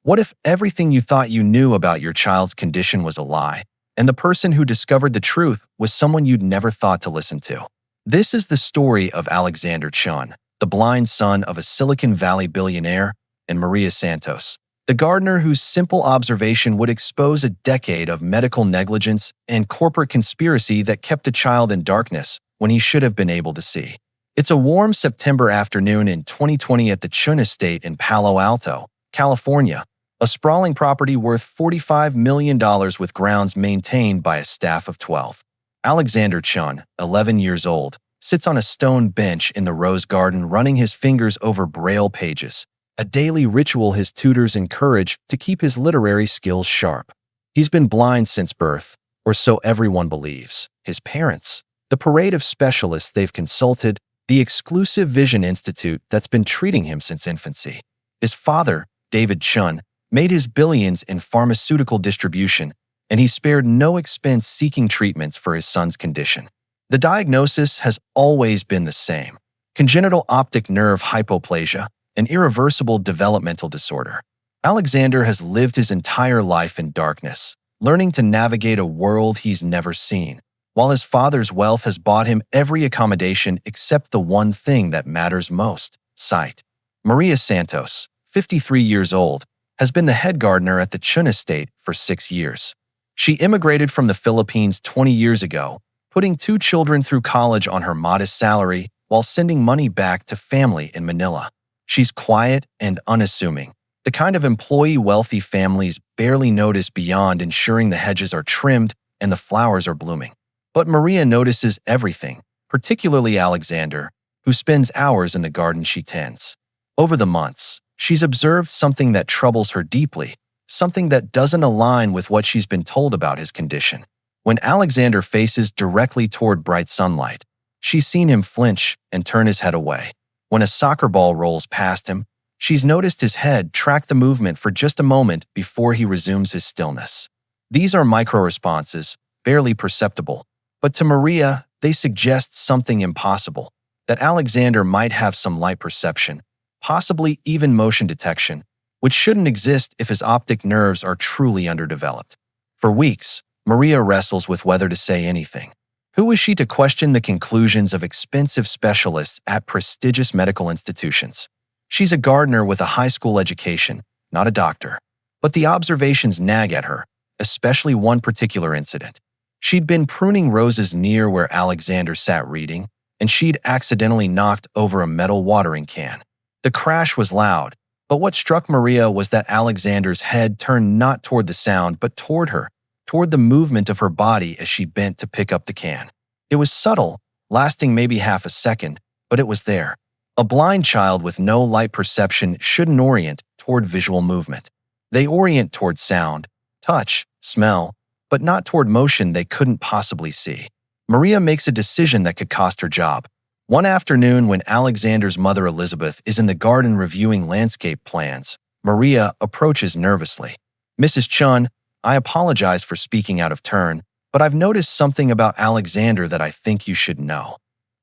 What if everything you thought you knew about your child's condition was a lie, and the person who discovered the truth was someone you'd never thought to listen to? This is the story of Alexander Chun, the blind son of a Silicon Valley billionaire, and Maria Santos, the gardener whose simple observation would expose a decade of medical negligence and corporate conspiracy that kept a child in darkness when he should have been able to see. It's a warm September afternoon in 2020 at the Chun estate in Palo Alto, California, a sprawling property worth $45 million with grounds maintained by a staff of 12. Alexander Chun, 11 years old, sits on a stone bench in the rose garden running his fingers over Braille pages, a daily ritual his tutors encourage to keep his literary skills sharp. He's been blind since birth, or so everyone believes. His parents, the parade of specialists they've consulted, the exclusive Vision Institute that's been treating him since infancy. His father, David Chun, made his billions in pharmaceutical distribution, and he spared no expense seeking treatments for his son's condition. The diagnosis has always been the same: congenital optic nerve hypoplasia, an irreversible developmental disorder. Alexander has lived his entire life in darkness, learning to navigate a world he's never seen, while his father's wealth has bought him every accommodation except the one thing that matters most: sight. Maria Santos, 53 years old, has been the head gardener at the Chun estate for 6 years. She immigrated from the Philippines 20 years ago, putting 2 children through college on her modest salary while sending money back to family in Manila. She's quiet and unassuming, the kind of employee wealthy families barely notice beyond ensuring the hedges are trimmed and the flowers are blooming. But Maria notices everything, particularly Alexander, who spends hours in the garden she tends. Over the months, she's observed something that troubles her deeply, something that doesn't align with what she's been told about his condition. When Alexander faces directly toward bright sunlight, she's seen him flinch and turn his head away. When a soccer ball rolls past him, she's noticed his head track the movement for just a moment before he resumes his stillness. These are micro-responses, barely perceptible, but to Maria, they suggest something impossible: that Alexander might have some light perception, possibly even motion detection, which shouldn't exist if his optic nerves are truly underdeveloped. For weeks, Maria wrestles with whether to say anything. Who is she to question the conclusions of expensive specialists at prestigious medical institutions? She's a gardener with a high school education, not a doctor. But the observations nag at her, especially one particular incident. She'd been pruning roses near where Alexander sat reading, and she'd accidentally knocked over a metal watering can. The crash was loud, but what struck Maria was that Alexander's head turned not toward the sound but toward her, toward the movement of her body as she bent to pick up the can. It was subtle, lasting maybe half a second, but it was there. A blind child with no light perception shouldn't orient toward visual movement. They orient toward sound, touch, smell, but not toward motion they couldn't possibly see. Maria makes a decision that could cost her job. One afternoon, when Alexander's mother Elizabeth is in the garden reviewing landscape plans, Maria approaches nervously. "Mrs. Chun, I apologize for speaking out of turn, but I've noticed something about Alexander that I think you should know."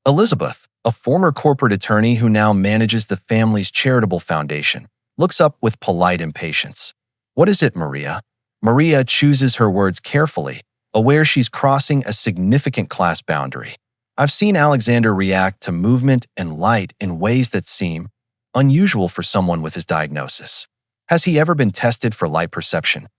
Elizabeth, a former corporate attorney who now manages the family's charitable foundation, looks up with polite impatience. "What is it, Maria?" Maria chooses her words carefully, aware she's crossing a significant class boundary. "I've seen Alexander react to movement and light in ways that seem unusual for someone with his diagnosis. Has he ever been tested for light perception?"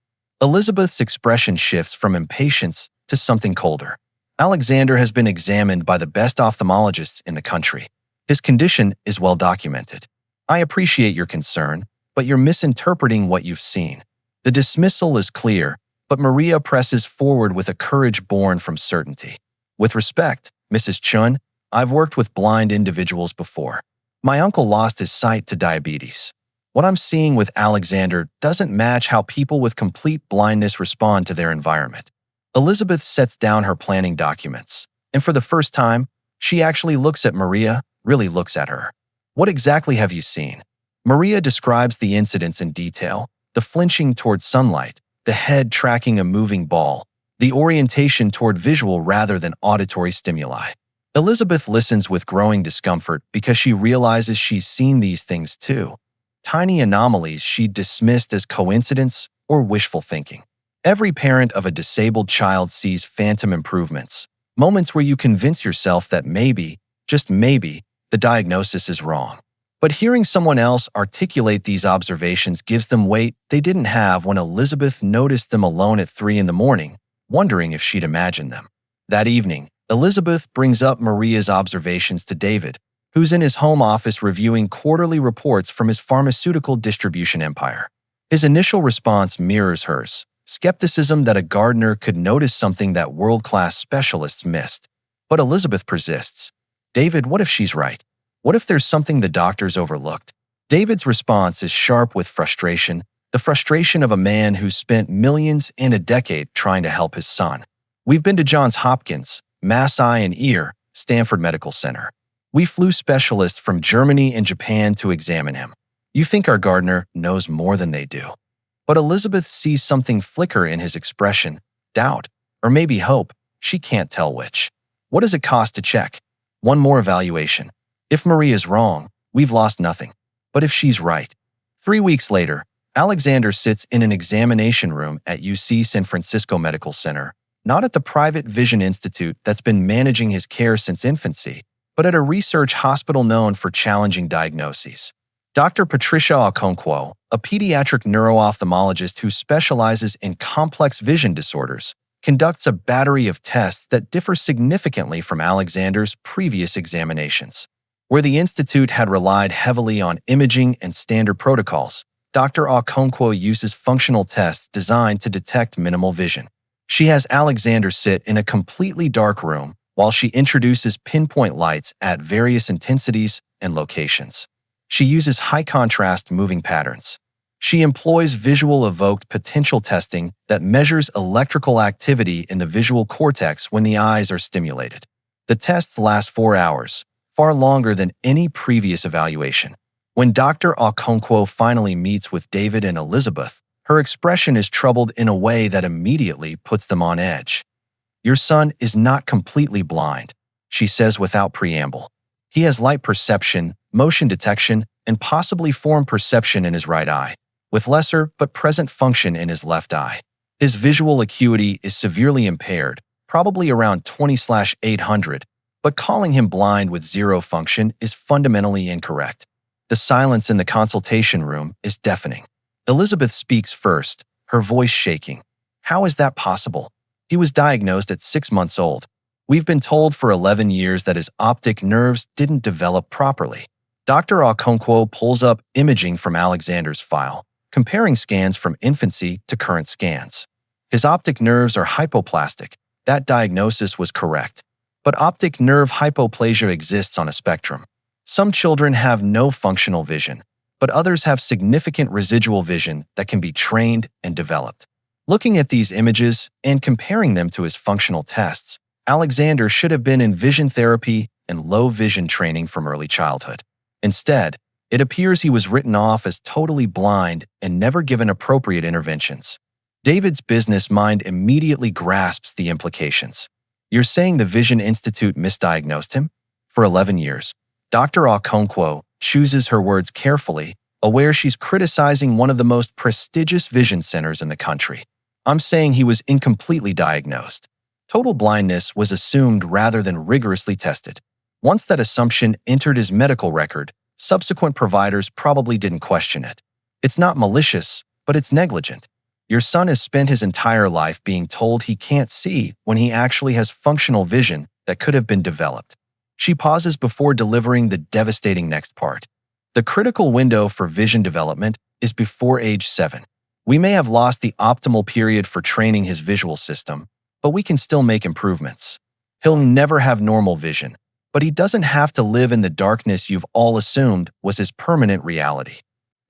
Elizabeth's expression shifts from impatience to something colder. "Alexander has been examined by the best ophthalmologists in the country. His condition is well documented. I appreciate your concern, but you're misinterpreting what you've seen." The dismissal is clear, but Maria presses forward with a courage born from certainty. "With respect, Mrs. Chun, I've worked with blind individuals before. My uncle lost his sight to diabetes. What I'm seeing with Alexander doesn't match how people with complete blindness respond to their environment." Elizabeth sets down her planning documents, and for the first time, she actually looks at Maria, really looks at her. "What exactly have you seen?" Maria describes the incidents in detail: the flinching toward sunlight, the head tracking a moving ball, the orientation toward visual rather than auditory stimuli. Elizabeth listens with growing discomfort because she realizes she's seen these things too. tiny anomalies she dismissed as coincidence or wishful thinking. Every parent of a disabled child sees phantom improvements, moments where you convince yourself that maybe, just maybe, the diagnosis is wrong. But hearing someone else articulate these observations gives them weight they didn't have when Elizabeth noticed them alone at 3 in the morning, wondering if she'd imagined them. That evening, Elizabeth brings up Maria's observations to David, who's in his home office reviewing quarterly reports from his pharmaceutical distribution empire. His initial response mirrors hers, skepticism that a gardener could notice something that world-class specialists missed. But Elizabeth persists. David, what if she's right? What if there's something the doctors overlooked? David's response is sharp with frustration, the frustration of a man who's spent millions in a decade trying to help his son. We've been to Johns Hopkins, Mass Eye and Ear, Stanford Medical Center. We flew specialists from Germany and Japan to examine him. You think our gardener knows more than they do. But Elizabeth sees something flicker in his expression, doubt, or maybe hope. She can't tell which. What does it cost to check? One more evaluation. If Maria's wrong, we've lost nothing. But if she's right. 3 weeks later, Alexander sits in an examination room at UC San Francisco Medical Center, not at the private vision institute that's been managing his care since infancy, but at a research hospital known for challenging diagnoses. Dr. Patricia Okonkwo, a pediatric neuro-ophthalmologist who specializes in complex vision disorders, conducts a battery of tests that differ significantly from Alexander's previous examinations. Where the institute had relied heavily on imaging and standard protocols, Dr. Okonkwo uses functional tests designed to detect minimal vision. She has Alexander sit in a completely dark room while she introduces pinpoint lights at various intensities and locations. She uses high-contrast moving patterns. She employs visual-evoked potential testing that measures electrical activity in the visual cortex when the eyes are stimulated. The tests last 4 hours, far longer than any previous evaluation. When Dr. Okonkwo finally meets with David and Elizabeth, her expression is troubled in a way that immediately puts them on edge. Your son is not completely blind, she says without preamble. He has light perception, motion detection, and possibly form perception in his right eye, with lesser but present function in his left eye. His visual acuity is severely impaired, probably around 20/800, but calling him blind with zero function is fundamentally incorrect. The silence in the consultation room is deafening. Elizabeth speaks first, her voice shaking. How is that possible? He was diagnosed at 6 months old. We've been told for 11 years that his optic nerves didn't develop properly. Dr. Okonkwo pulls up imaging from Alexander's file, comparing scans from infancy to current scans. His optic nerves are hypoplastic. That diagnosis was correct. But optic nerve hypoplasia exists on a spectrum. Some children have no functional vision, but others have significant residual vision that can be trained and developed. Looking at these images and comparing them to his functional tests, Alexander should have been in vision therapy and low vision training from early childhood. Instead, it appears he was written off as totally blind and never given appropriate interventions. David's business mind immediately grasps the implications. You're saying the Vision Institute misdiagnosed him? For 11 years, Dr. Okonkwo chooses her words carefully, aware she's criticizing one of the most prestigious vision centers in the country. I'm saying he was incompletely diagnosed. Total blindness was assumed rather than rigorously tested. Once that assumption entered his medical record, subsequent providers probably didn't question it. It's not malicious, but it's negligent. Your son has spent his entire life being told he can't see when he actually has functional vision that could have been developed. She pauses before delivering the devastating next part. The critical window for vision development is before age 7. We may have lost the optimal period for training his visual system, but we can still make improvements. He'll never have normal vision, but he doesn't have to live in the darkness you've all assumed was his permanent reality.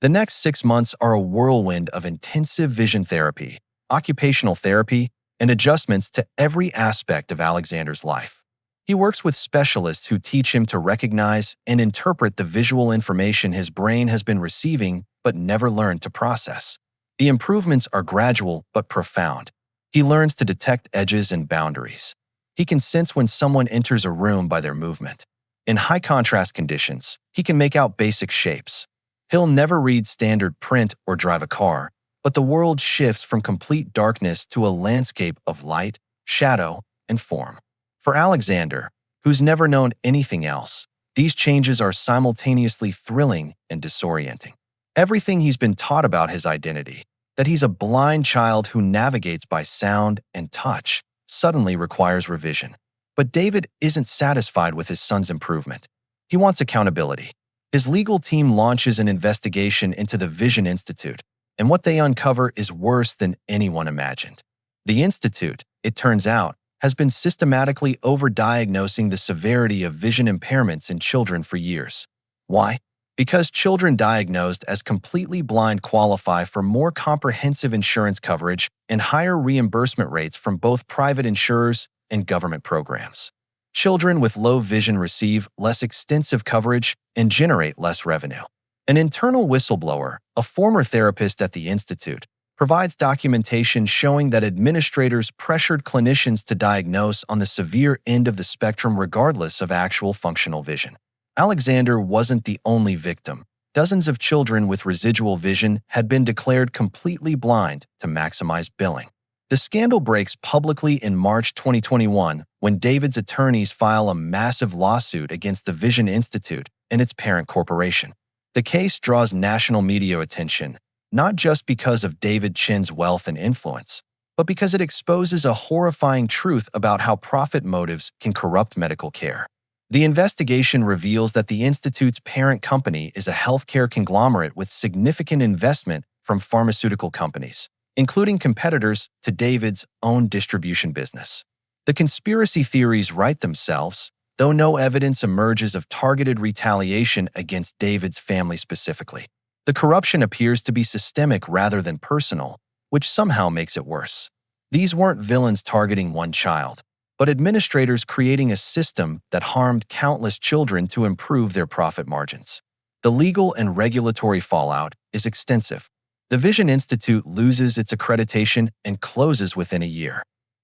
The next 6 months are a whirlwind of intensive vision therapy, occupational therapy, and adjustments to every aspect of Alexander's life. He works with specialists who teach him to recognize and interpret the visual information his brain has been receiving but never learned to process. The improvements are gradual but profound. He learns to detect edges and boundaries. He can sense when someone enters a room by their movement. In high-contrast conditions, he can make out basic shapes. He'll never read standard print or drive a car, but the world shifts from complete darkness to a landscape of light, shadow, and form. For Alexander, who's never known anything else, these changes are simultaneously thrilling and disorienting. Everything he's been taught about his identity, that he's a blind child who navigates by sound and touch, suddenly requires revision. But David isn't satisfied with his son's improvement. He wants accountability. His legal team launches an investigation into the Vision Institute, and what they uncover is worse than anyone imagined. The Institute, it turns out, has been systematically overdiagnosing the severity of vision impairments in children for years. Why? Because children diagnosed as completely blind qualify for more comprehensive insurance coverage and higher reimbursement rates from both private insurers and government programs. Children with low vision receive less extensive coverage and generate less revenue. An internal whistleblower, a former therapist at the Institute, provides documentation showing that administrators pressured clinicians to diagnose on the severe end of the spectrum regardless of actual functional vision. Alexander wasn't the only victim. Dozens of children with residual vision had been declared completely blind to maximize billing. The scandal breaks publicly in March 2021 when David's attorneys file a massive lawsuit against the Vision Institute and its parent corporation. The case draws national media attention, not just because of David Chin's wealth and influence, but because it exposes a horrifying truth about how profit motives can corrupt medical care. The investigation reveals that the Institute's parent company is a healthcare conglomerate with significant investment from pharmaceutical companies, including competitors to David's own distribution business. The conspiracy theories write themselves, though no evidence emerges of targeted retaliation against David's family specifically. The corruption appears to be systemic rather than personal, which somehow makes it worse. These weren't villains targeting one child, but administrators creating a system that harmed countless children to improve their profit margins. The legal and regulatory fallout is extensive. The Vision Institute loses its accreditation and closes within a year.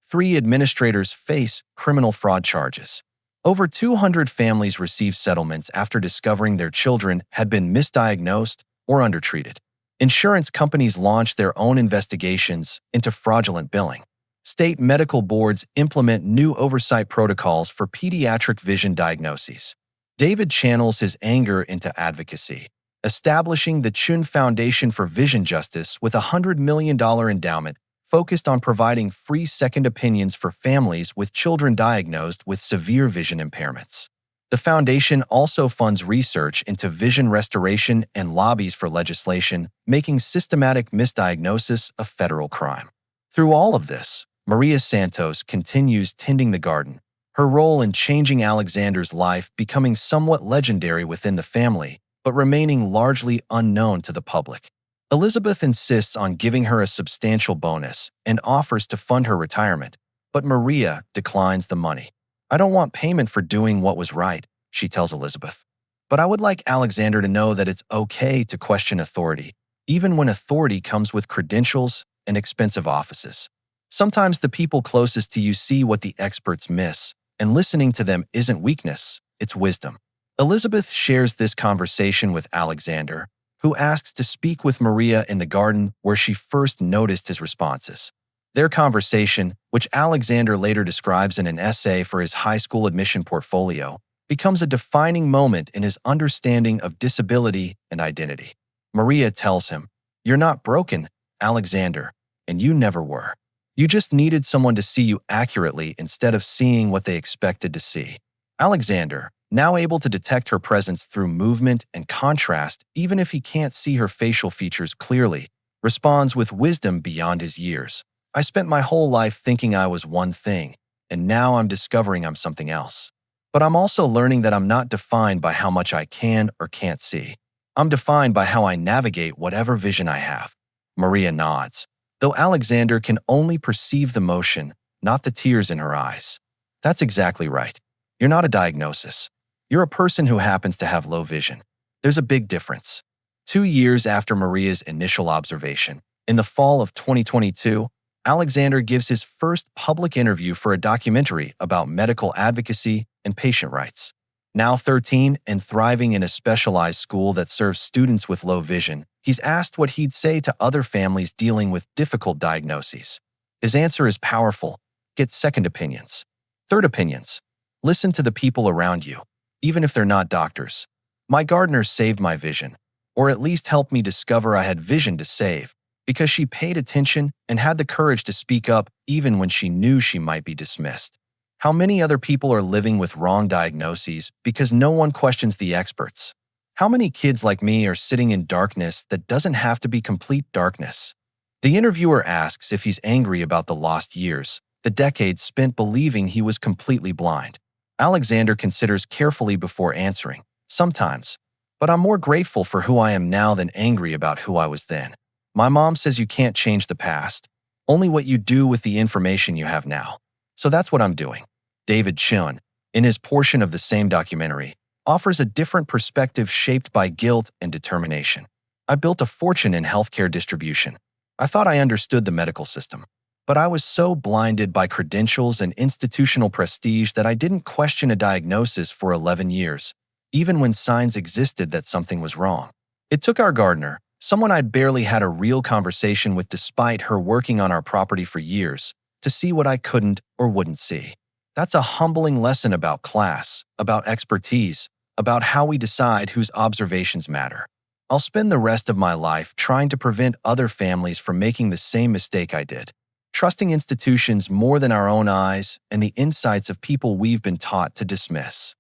3 administrators face criminal fraud charges. Over 200 families receive settlements after discovering their children had been misdiagnosed or undertreated. Insurance companies launch their own investigations into fraudulent billing. State medical boards implement new oversight protocols for pediatric vision diagnoses. David channels his anger into advocacy, establishing the Chun Foundation for Vision Justice with a $100 million endowment focused on providing free second opinions for families with children diagnosed with severe vision impairments. The foundation also funds research into vision restoration and lobbies for legislation, making systematic misdiagnosis a federal crime. Through all of this, Maria Santos continues tending the garden, her role in changing Alexander's life becoming somewhat legendary within the family, but remaining largely unknown to the public. Elizabeth insists on giving her a substantial bonus and offers to fund her retirement, but Maria declines the money. "I don't want payment for doing what was right," she tells Elizabeth. "But I would like Alexander to know that it's okay to question authority, even when authority comes with credentials and expensive offices. Sometimes the people closest to you see what the experts miss, and listening to them isn't weakness, it's wisdom." Elizabeth shares this conversation with Alexander, who asks to speak with Maria in the garden where she first noticed his responses. Their conversation, which Alexander later describes in an essay for his high school admission portfolio, becomes a defining moment in his understanding of disability and identity. Maria tells him, "You're not broken, Alexander, and you never were. You just needed someone to see you accurately instead of seeing what they expected to see." Alexander, now able to detect her presence through movement and contrast even if he can't see her facial features clearly, responds with wisdom beyond his years. "I spent my whole life thinking I was one thing, and now I'm discovering I'm something else. But I'm also learning that I'm not defined by how much I can or can't see. I'm defined by how I navigate whatever vision I have." Maria nods, though Alexander can only perceive the motion, not the tears in her eyes. "That's exactly right. You're not a diagnosis. You're a person who happens to have low vision. There's a big difference." 2 years after Maria's initial observation, in the fall of 2022, Alexander gives his first public interview for a documentary about medical advocacy and patient rights. Now 13 and thriving in a specialized school that serves students with low vision, he's asked what he'd say to other families dealing with difficult diagnoses. His answer is powerful. Get second opinions. Third opinions. Listen to the people around you, even if they're not doctors. My gardener saved my vision, or at least helped me discover I had vision to save, because she paid attention and had the courage to speak up even when she knew she might be dismissed. How many other people are living with wrong diagnoses because no one questions the experts? How many kids like me are sitting in darkness that doesn't have to be complete darkness? The interviewer asks if he's angry about the lost years, the decades spent believing he was completely blind. Alexander considers carefully before answering. Sometimes. But I'm more grateful for who I am now than angry about who I was then. My mom says you can't change the past, only what you do with the information you have now. So that's what I'm doing. David Chun, in his portion of the same documentary, offers a different perspective shaped by guilt and determination. I built a fortune in healthcare distribution. I thought I understood the medical system. But I was so blinded by credentials and institutional prestige that I didn't question a diagnosis for 11 years, even when signs existed that something was wrong. It took our gardener, someone I'd barely had a real conversation with despite her working on our property for years, to see what I couldn't or wouldn't see. That's a humbling lesson about class, about expertise, about how we decide whose observations matter. I'll spend the rest of my life trying to prevent other families from making the same mistake I did, trusting institutions more than our own eyes and the insights of people we've been taught to dismiss.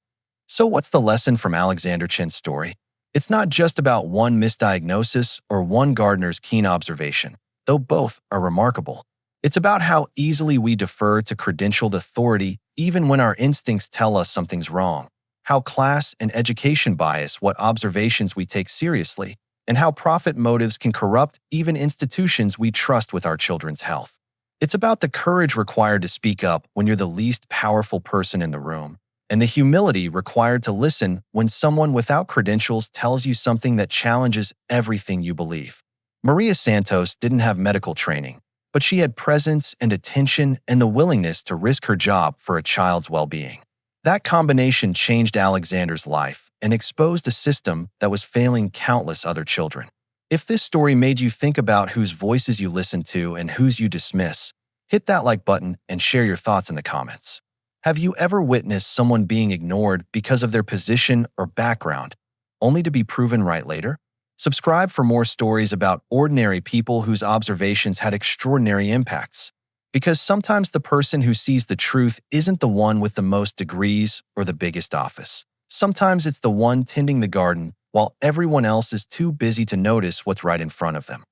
So what's the lesson from Alexander Chen's story? It's not just about one misdiagnosis or one gardener's keen observation, though both are remarkable. It's about how easily we defer to credentialed authority even when our instincts tell us something's wrong, how class and education bias what observations we take seriously, and how profit motives can corrupt even institutions we trust with our children's health. It's about the courage required to speak up when you're the least powerful person in the room, and the humility required to listen when someone without credentials tells you something that challenges everything you believe. Maria Santos didn't have medical training, but she had presence and attention and the willingness to risk her job for a child's well-being. That combination changed Alexander's life and exposed a system that was failing countless other children. If this story made you think about whose voices you listen to and whose you dismiss, hit that like button and share your thoughts in the comments. Have you ever witnessed someone being ignored because of their position or background, only to be proven right later? Subscribe for more stories about ordinary people whose observations had extraordinary impacts. Because sometimes the person who sees the truth isn't the one with the most degrees or the biggest office. Sometimes it's the one tending the garden while everyone else is too busy to notice what's right in front of them.